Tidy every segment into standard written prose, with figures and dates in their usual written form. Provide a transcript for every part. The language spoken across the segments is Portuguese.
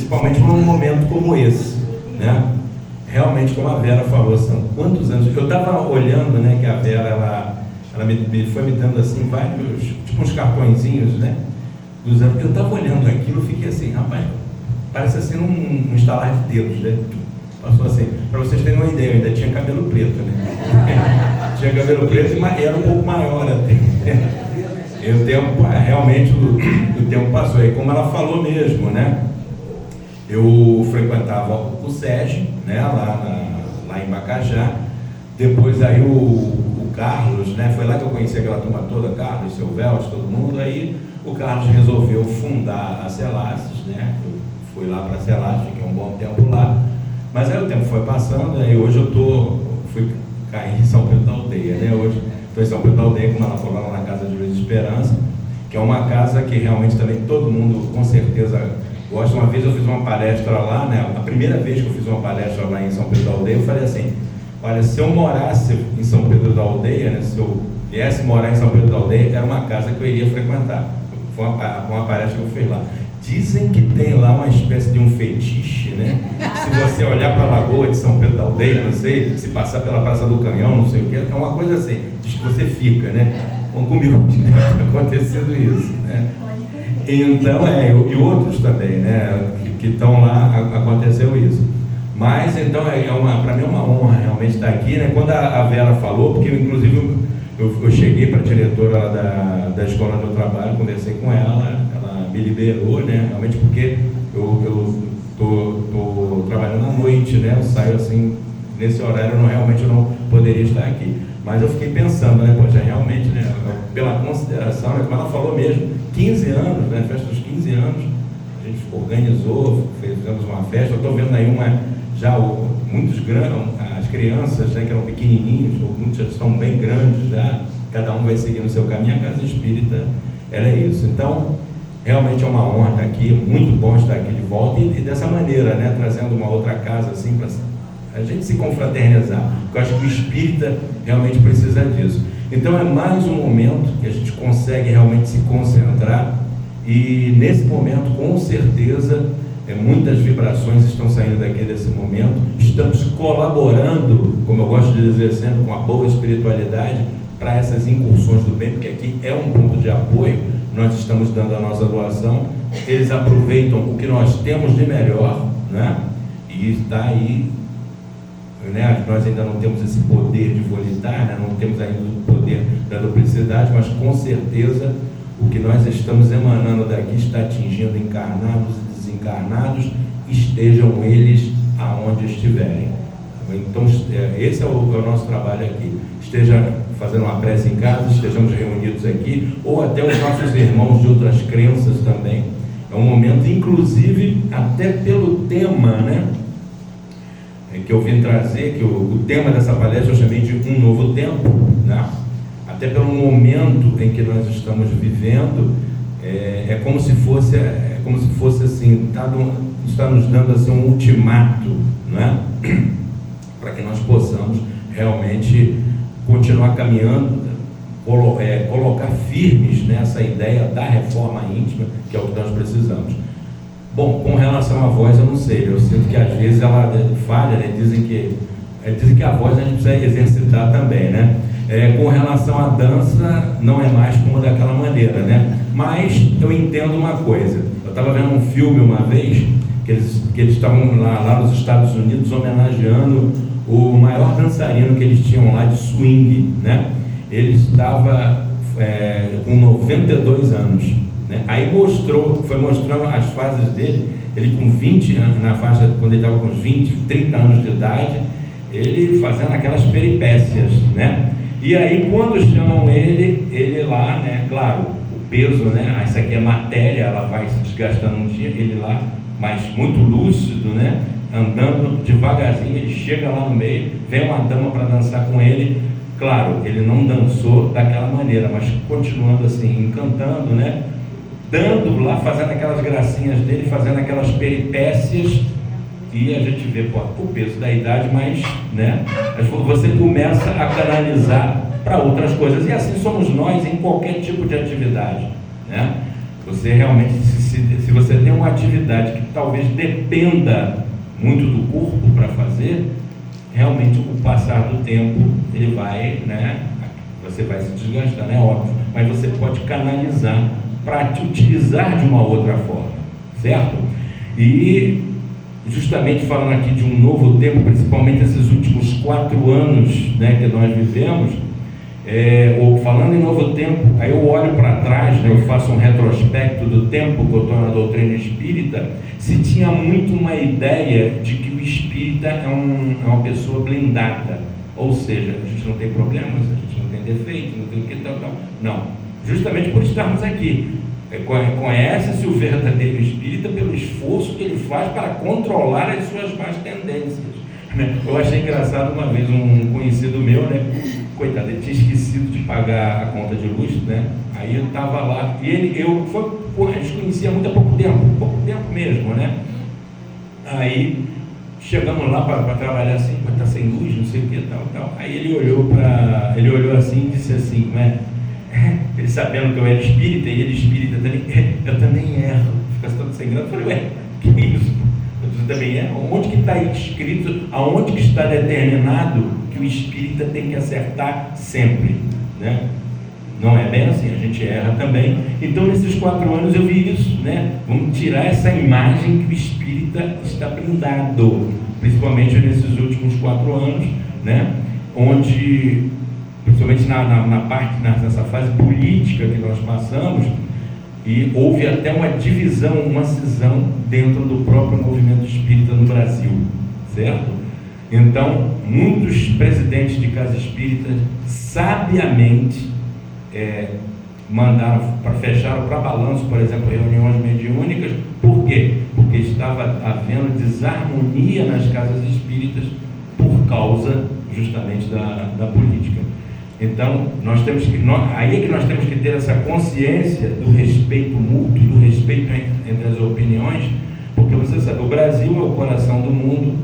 principalmente num momento como esse, né? Realmente, como a Vera falou, são quantos anos? Eu estava olhando, né, que a Vera, ela me foi me dando assim vários, tipo uns cartõezinhos, né, dos anos. Eu estava olhando aquilo, eu fiquei assim, rapaz, parece assim um estalar de dedos, né? Passou assim, para vocês terem uma ideia, eu ainda tinha cabelo preto, né? Tinha cabelo preto e era um pouco maior até. E o tempo, realmente, o tempo passou. E como ela falou mesmo, né? Eu frequentava o SESI, né? Lá em Macajá. Depois aí o Carlos, né? Foi lá que eu conheci aquela turma toda, Carlos, seu Velos, todo mundo. Aí o Carlos resolveu fundar a Celastes, né? Eu fui lá para a Celastes, fiquei um bom tempo lá. Mas aí o tempo foi passando, e hoje fui cair em São Pedro da Aldeia, né? Hoje estou em São Pedro da Aldeia, como ela falou, lá na Casa de Luiz Esperança, que é uma casa que realmente também todo mundo, com certeza, gosta. Uma vez eu fiz uma palestra lá, né? A primeira vez que eu fiz uma palestra lá em São Pedro da Aldeia, eu falei assim, olha, se eu morasse em São Pedro da Aldeia, né? Se eu viesse morar em São Pedro da Aldeia, era uma casa que eu iria frequentar. Foi uma palestra que eu fiz lá. Dizem que tem lá uma espécie de um fetiche, né? Se você olhar para a Lagoa de São Pedro da Aldeia, não sei, se passar pela Praça do Canhão, não sei o que, é uma coisa assim, diz que você fica, né? Comigo está acontecendo isso, né? Então, e outros também, né? Que estão lá, aconteceu isso. Mas, então, para mim é uma honra realmente estar aqui, né? Quando a Vera falou, porque inclusive eu cheguei para a diretora lá da escola onde eu trabalho, conversei com ela me liberou, né? Realmente porque eu tô trabalhando à noite, né? Eu saio assim, nesse horário, realmente eu não poderia estar aqui. Mas eu fiquei pensando, né? Poxa, realmente, né? Pela consideração, né? Como ela falou mesmo, 15 anos, né? Festa dos 15 anos, a gente organizou, fizemos uma festa. Eu estou vendo aí já muitos grandes, as crianças, né? Que eram pequenininhos, muitos já estão bem grandes já, cada um vai seguir no seu caminho. A Casa Espírita, ela é isso. Então, realmente é uma honra estar aqui, muito bom estar aqui de volta e dessa maneira, né, trazendo uma outra casa assim para a gente se confraternizar, porque eu acho que o espírita realmente precisa disso. Então é mais um momento que a gente consegue realmente se concentrar e nesse momento, com certeza, muitas vibrações estão saindo daqui desse momento, estamos colaborando, como eu gosto de dizer sempre, com a boa espiritualidade para essas incursões do bem, porque aqui é um ponto de apoio. Nós estamos dando a nossa doação, eles aproveitam o que nós temos de melhor, né? E está aí, né? Nós ainda não temos esse poder de volitar, né? Não temos ainda o poder da duplicidade, mas com certeza o que nós estamos emanando daqui está atingindo encarnados e desencarnados, estejam eles aonde estiverem. Então, esse é o nosso trabalho aqui. Esteja fazendo uma prece em casa, estejamos reunidos aqui, ou até os nossos irmãos de outras crenças também. É um momento, inclusive, até pelo tema, né? Que eu vim trazer, que o tema dessa palestra eu chamei de Um Novo Tempo, né? Até pelo momento em que nós estamos vivendo, é como se fosse assim, está nos dando assim, um ultimato, né? Para que nós possamos realmente continuar caminhando, colocar firmes nessa ideia da reforma íntima, que é o que nós precisamos. Bom, com relação à voz, eu não sei, eu sinto que às vezes ela falha, né? Dizem que a voz a gente precisa exercitar também, né? Com relação à dança, não é mais como daquela maneira, né? Mas eu entendo uma coisa, eu estava vendo um filme uma vez, que eles estavam lá nos Estados Unidos homenageando o maior dançarino que eles tinham lá de swing, né? Ele estava com 92 anos, né? Aí foi mostrando as fases dele, ele com 20 anos, na faixa, quando ele estava com 20, 30 anos de idade, ele fazendo aquelas peripécias, né? E aí quando chamam ele lá, né? Claro, o peso, né? Isso aqui é matéria, ela vai se desgastando um dia, ele lá, mas muito lúcido, né? Andando devagarzinho, ele chega lá no meio, vem uma dama para dançar com ele. Claro, ele não dançou daquela maneira, mas continuando assim, encantando, né? Dando lá, fazendo aquelas gracinhas dele, fazendo aquelas peripécias, e a gente vê, o peso da idade, mas, né? Você começa a canalizar para outras coisas, e assim somos nós em qualquer tipo de atividade, né? Você realmente, se você tem uma atividade que talvez dependa muito do corpo para fazer, realmente o passar do tempo, ele vai, né, você vai se desgastar, né, óbvio, mas você pode canalizar para te utilizar de uma outra forma, certo? E justamente falando aqui de um novo tempo, principalmente esses últimos 4 anos, né, que nós vivemos, ou falando em novo tempo, aí eu olho para trás, né, eu faço um retrospecto do tempo que eu estou na doutrina espírita, se tinha muito uma ideia de que o espírita é uma pessoa blindada, ou seja, a gente não tem problemas, a gente não tem defeito, não tem o que tal. Não, justamente por estarmos aqui. Conhece-se o verdadeiro espírita pelo esforço que ele faz para controlar as suas más tendências. Eu achei engraçado uma vez um conhecido meu, né? Coitado, ele tinha esquecido de pagar a conta de luz, né? Aí eu estava lá e a gente conhecia muito há pouco tempo mesmo, né? Aí chegamos lá para trabalhar assim, mas está sem luz, não sei o que, tal. Aí ele olhou assim e disse assim, né? Ele sabendo que eu era espírita e ele espírita também, eu também erro, fica todo sem graça. Eu falei, ué, que isso? Você também erra? Onde que está escrito, aonde que está determinado que o espírita tem que acertar sempre, né? Não é bem assim, a gente erra também. Então nesses 4 anos eu vi isso, né? Vamos tirar essa imagem que o espírita está blindado, principalmente nesses últimos 4 anos, né? Onde, principalmente nessa fase política que nós passamos, e houve até uma divisão, uma cisão dentro do próprio movimento espírita no Brasil, certo? Então, muitos presidentes de casa espírita sabiamente mandaram para fechar para balanço, por exemplo, reuniões mediúnicas. Por quê? Porque estava havendo desarmonia nas casas espíritas por causa justamente da política. Então, aí é que nós temos que ter essa consciência do respeito mútuo, do respeito entre as opiniões, porque você sabe, o Brasil é o coração do mundo,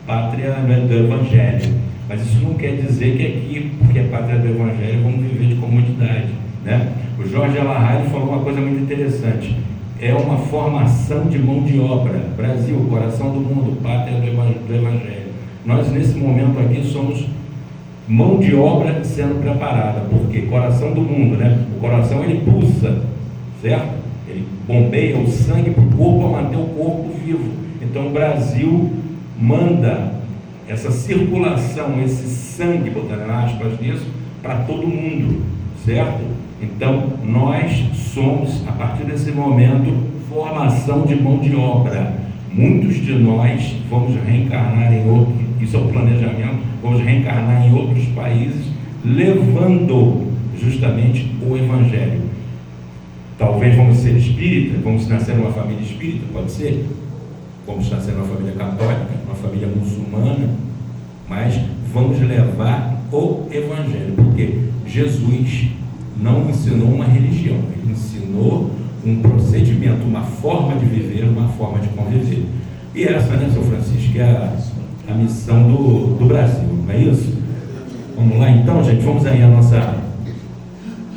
pátria do Evangelho, mas isso não quer dizer que aqui, porque é pátria do Evangelho, vamos viver de comodidade, né? O Jorge Alahari falou uma coisa muito interessante, é uma formação de mão de obra. Brasil, coração do mundo, pátria do Evangelho. Nós nesse momento aqui somos mão de obra sendo preparada, porque coração do mundo, né? O coração ele pulsa, certo? Ele bombeia o sangue para o corpo para manter o corpo vivo. Então o Brasil manda essa circulação, esse sangue, botando aspas nisso, para todo mundo, certo? Então nós somos, a partir desse momento, formação de mão de obra. Muitos de nós vamos reencarnar em outros, isso é o planejamento, vamos reencarnar em outros países, levando justamente o Evangelho. Talvez vamos ser espírita, vamos nascer numa família espírita, pode ser, vamos nascer numa família católica, uma família muçulmana, mas vamos levar o Evangelho, porque Jesus não ensinou uma religião, ele ensinou um procedimento, uma forma de viver, uma forma de conviver. E essa, né, São Francisco, é a missão do Brasil, não é isso? Vamos lá então, gente, vamos aí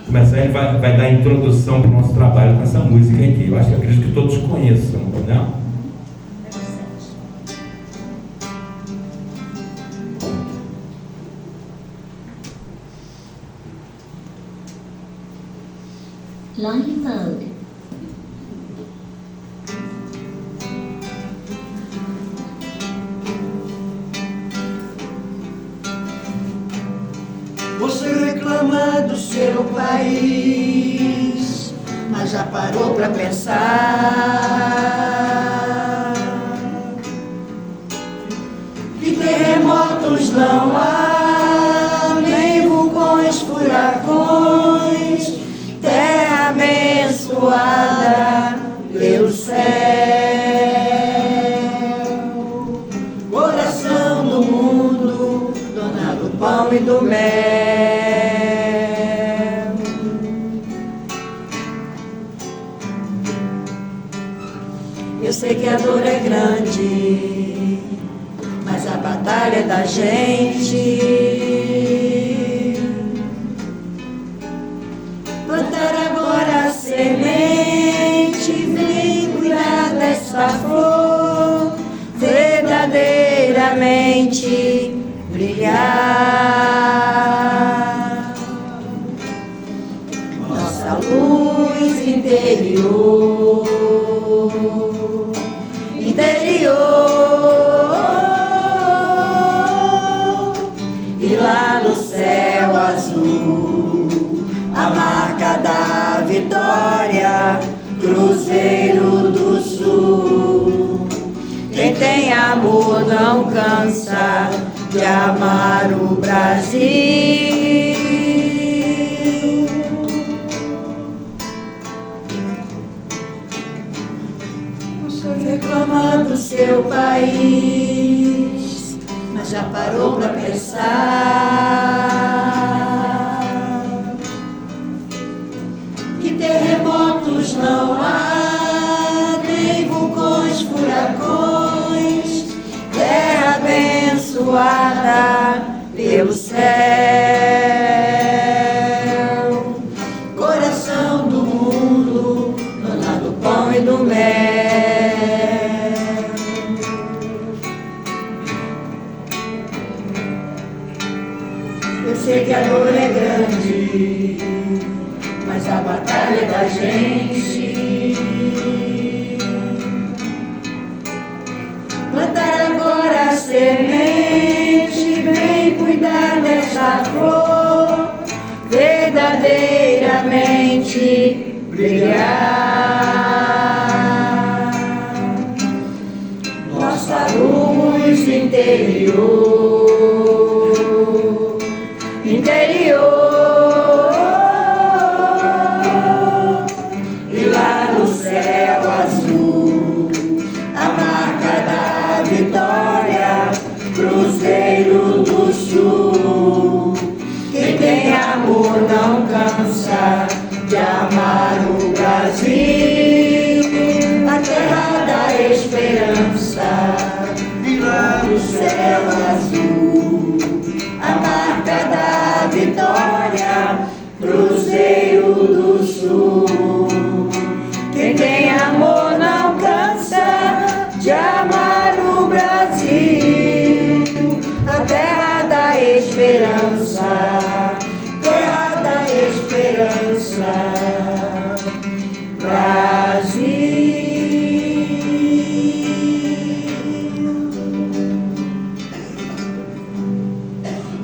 começar, ele vai dar a introdução para o nosso trabalho com essa música aqui. Eu acredito que todos conheçam, né? Line mode. Você reclama do seu país, mas já parou pra pensar que terremotos não há, nem vulcões, furacões, terra abençoada pelo céu, coração do mundo, dona do pão e do mel. Eu sei que a dor é grande, mas a batalha é da gente. Plantar agora a semente eternamente brilhar. Nossa luz interior, e lá no céu azul, a marca da vitória, Cruzeiro do Sul. Quem tem amor não cansa de amar o Brasil. Reclama do seu país, mas já parou pra pensar que terremotos não há, nem vulcões, furacões, terra abençoada pelo céu, coração do mundo, dona do pão e do mel. Eu sei que a dor é grande, mas a batalha é da gente. Plantar agora a semente, vem cuidar dessa flor, verdadeiramente brilhar. Nossa luz interior, e lá no céu azul, a marca da vitória, Cruzeiro do Sul. Quem tem amor não cansa de amar o Brasil, a terra da esperança, e lá no céu azul, a marca da vitória, Cruzeiro do Sul. Quem tem amor não cansa de amar o Brasil, a terra da esperança, terra da esperança, Brasil.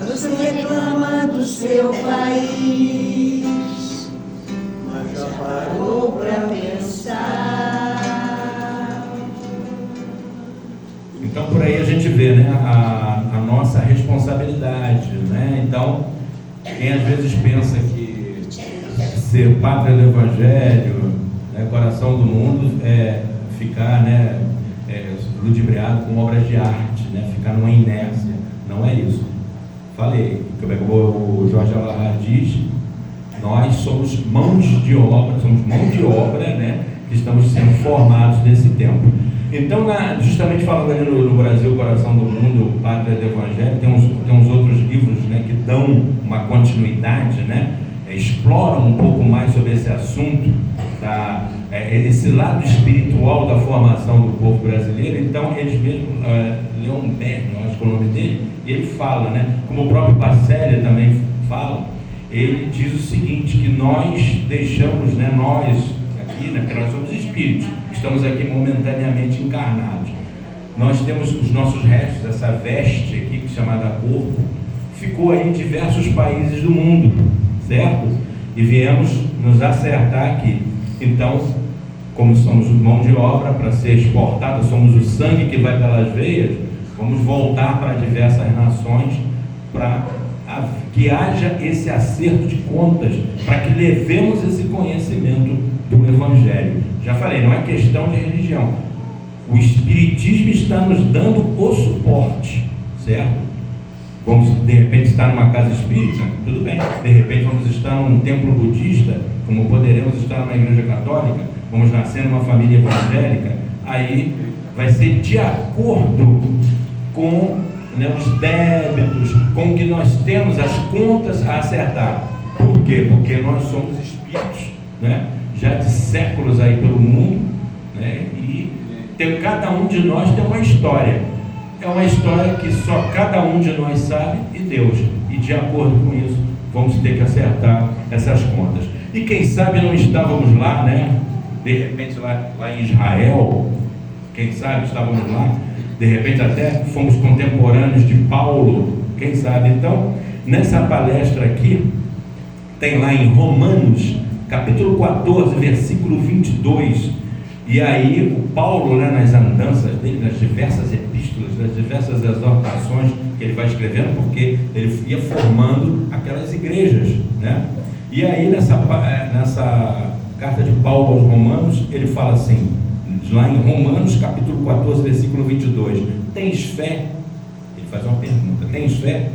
Você reclama do seu país, mas já parou pra pensar. Então por aí a gente vê, né, a nossa responsabilidade, né? Então quem às vezes pensa que ser pátria do Evangelho, né, coração do mundo, é ficar, né, ludibriado com obras de arte, né, ficar numa inércia. Não é isso. Falei, como o Jorge Alahar diz, nós somos mãos de obra, né, que estamos sendo formados nesse tempo. Então, justamente falando ali no Brasil, Coração do Mundo, Pátria do Evangelho, tem uns outros livros, né, que dão uma continuidade, né, exploram um pouco mais sobre esse assunto, esse lado espiritual da formação do povo brasileiro. Então, eles mesmos, Leon Berg, acho que é o nome dele, ele fala, né, como o próprio Passélia também fala, ele diz o seguinte, que nós deixamos, né, nós aqui, né, porque nós somos espíritos, estamos aqui momentaneamente encarnados, nós temos os nossos restos, essa veste aqui chamada corpo, ficou aí em diversos países do mundo, certo? E viemos nos acertar aqui. Então, como somos mão de obra para ser exportada, somos o sangue que vai pelas veias, vamos voltar para diversas nações para que haja esse acerto de contas, para que levemos esse conhecimento do Evangelho. Já falei, não é questão de religião. O Espiritismo está nos dando o suporte, certo? Vamos, de repente, estar numa casa espírita, tudo bem. De repente, vamos estar num templo budista, como poderemos estar numa igreja católica, vamos nascer numa família evangélica, aí vai ser de acordo com, né, os débitos, com o que nós temos, as contas a acertar. Por quê? Porque nós somos espíritos, né, já de séculos aí pelo mundo, né, e cada um de nós tem uma história. é uma história que só cada um de nós sabe e Deus. E de acordo com isso, vamos ter que acertar essas contas. E quem sabe não estávamos lá, né? De repente lá em Israel, quem sabe estávamos lá, de repente até fomos contemporâneos de Paulo, quem sabe. Então, nessa palestra aqui, tem lá em Romanos, capítulo 14, versículo 22, e aí o Paulo, né, nas andanças dele, nas diversas epístolas, nas diversas exortações que ele vai escrevendo, porque ele ia formando aquelas igrejas, né? E aí nessa carta de Paulo aos Romanos, ele fala assim, lá em Romanos capítulo 14, versículo 22, tens fé? Ele faz uma pergunta, tens fé?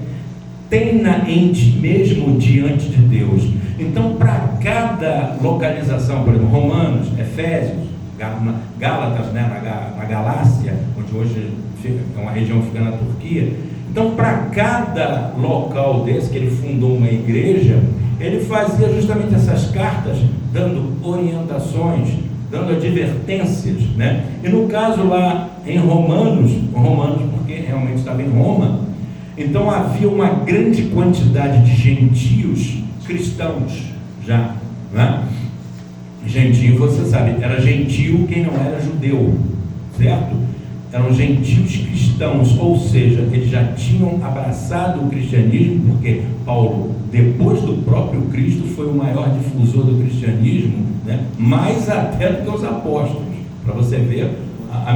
Tenha em ti mesmo diante de Deus. Então, para cada localização, por exemplo, Romanos, Efésios, Gálatas, né, na Galácia, onde hoje é uma região que fica na Turquia. Então, para cada local desse que ele fundou uma igreja, ele fazia justamente essas cartas, dando orientações, dando advertências, né? E no caso lá em Romanos porque realmente estava em Roma, então havia uma grande quantidade de gentios cristãos já, né? Gentio, você sabe, era gentio quem não era judeu, certo? Eram gentios cristãos, ou seja, eles já tinham abraçado o cristianismo, porque Paulo, depois do próprio Cristo, foi o maior difusor do cristianismo, né? Mais até do que os apóstolos, para você ver